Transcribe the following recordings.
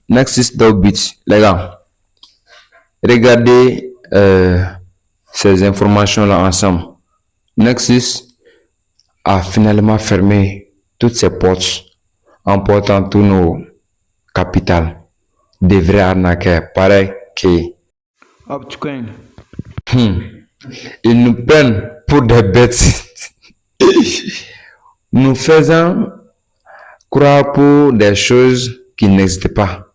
Nexus.bit, les gars, regardez ces informations-là ensemble. Nexus a finalement fermé toutes ses portes en portant tous nos capitales. Des vrais arnaqueurs, pareil que Upcoin. ils nous prennent pour des bêtes. Nous faisons croire pour des choses qui n'existent pas.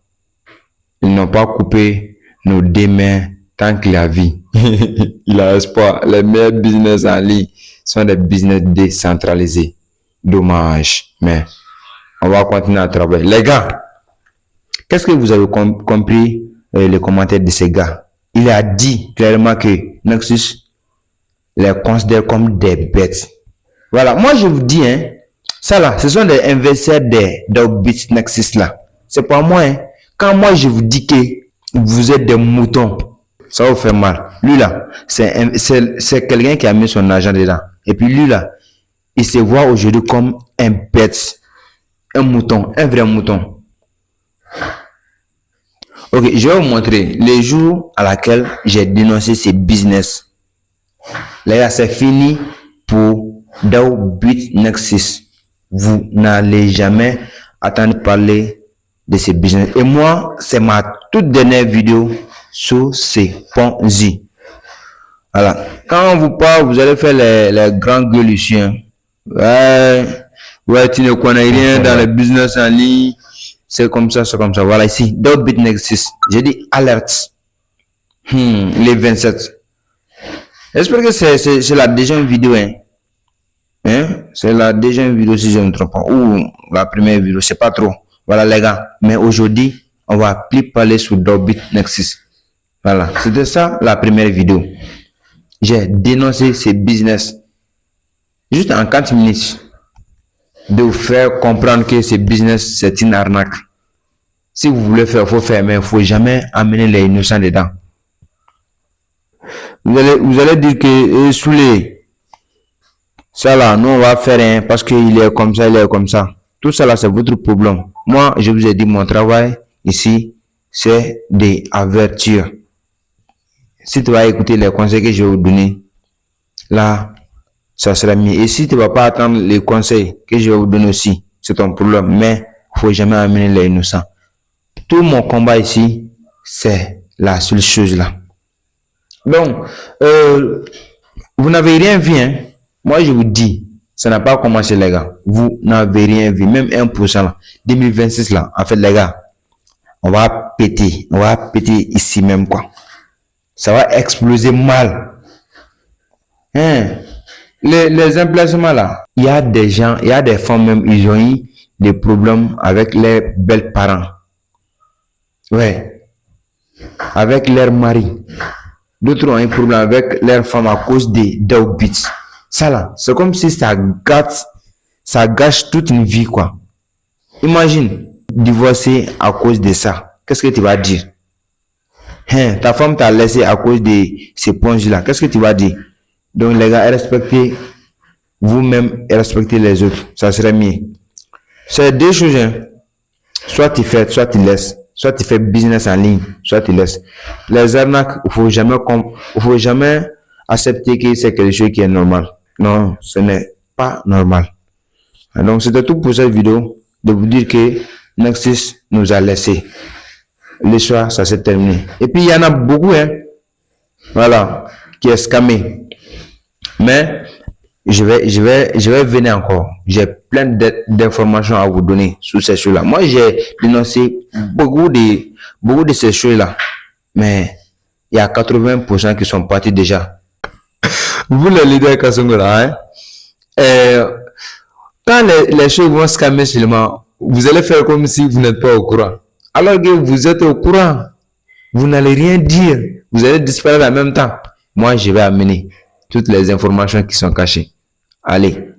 Ils n'ont pas coupé nos deux mains tant qu'il a vie. Il a espoir. Les meilleurs business en ligne sont des business décentralisés. Dommage. Mais on va continuer à travailler. Les gars, qu'est-ce que vous avez compris les commentaires de ces gars? Il a dit clairement que Nexus les considère comme des bêtes. Voilà, moi je vous dis, hein, ça là, ce sont des investisseurs d'Upbit Nexus là. C'est pas moi, hein. Quand moi je vous dis que vous êtes des moutons, ça vous fait mal. Lui là, c'est quelqu'un qui a mis son argent dedans. Et puis lui là, il se voit aujourd'hui comme un bête, un mouton, un vrai mouton. Ok, je vais vous montrer les jours à laquelle j'ai dénoncé ces business. Là, c'est fini pour Upbit Nexus. Vous n'allez jamais entendre parler de ces business. Et moi, c'est ma toute dernière vidéo sur ces Ponzi. Voilà. Quand on vous parle, vous allez faire les grands gueules ici. Hein. Ouais, tu ne connais rien dans le business en ligne. C'est comme ça, c'est comme ça. Voilà ici, Upbit Nexus. J'ai dit alerte. Les 27. J'espère que c'est la deuxième vidéo. Hein? C'est la deuxième vidéo si je ne me trompe pas. Ou la première vidéo, c'est pas trop. Voilà les gars. Mais aujourd'hui, on va plus parler sur Upbit Nexus. Voilà. C'était ça la première vidéo. J'ai dénoncé ces business. Juste en 4 minutes. De vous faire comprendre que ce business, c'est une arnaque. Si vous voulez faire, il faut faire, mais il ne faut jamais amener les innocents dedans. Vous allez dire que sous les... Ça là, nous on va faire un parce qu'il est comme ça, il est comme ça. Tout ça là, c'est votre problème. Moi, je vous ai dit, mon travail ici, c'est d'avertir. Si tu vas écouter les conseils que je vais vous donner, là, ça sera mieux. Et si tu ne vas pas attendre les conseils que je vais vous donner aussi, c'est ton problème. Mais il ne faut jamais amener les innocents. Tout mon combat ici, c'est la seule chose là. Donc, vous n'avez rien vu, hein? Moi, je vous dis, ça n'a pas commencé, les gars. Vous n'avez rien vu, même 1% là. 2026 là, en fait, les gars, on va péter ici même, quoi. Ça va exploser mal. Hein? Les emplacements là, il y a des gens, il y a des femmes même, ils ont eu des problèmes avec leurs belles parents. Ouais. Avec leur mari. D'autres ont un problème avec leur femme à cause des Upbit. Ça là, c'est comme si ça gâche toute une vie, quoi. Imagine, divorcer à cause de ça. Qu'est-ce que tu vas dire? Hein, ta femme t'a laissé à cause de ces Ponzi là. Qu'est-ce que tu vas dire? Donc les gars, respectez vous-même et respectez les autres. Ça serait mieux. C'est deux choses. Hein. Soit tu fais, soit tu laisses. Soit tu fais business en ligne, soit tu laisses. Les arnaques, il faut jamais accepter que c'est quelque chose qui est normal. Non, ce n'est pas normal. Donc c'était tout pour cette vidéo. De vous dire que Nexus nous a laissé. Le soir, ça s'est terminé. Et puis il y en a beaucoup, hein. Voilà, qui est scammé. Mais je vais venir encore. J'ai plein d'informations à vous donner sur ces choses-là. Moi, j'ai dénoncé beaucoup de ces choses-là. Mais il y a 80% qui sont partis déjà. Vous, les leaders Kasongola, hein? Quand les choses vont scammer seulement, vous allez faire comme si vous n'êtes pas au courant. Alors que vous êtes au courant, vous n'allez rien dire. Vous allez disparaître en même temps. Moi, je vais amener toutes les informations qui sont cachées. Allez.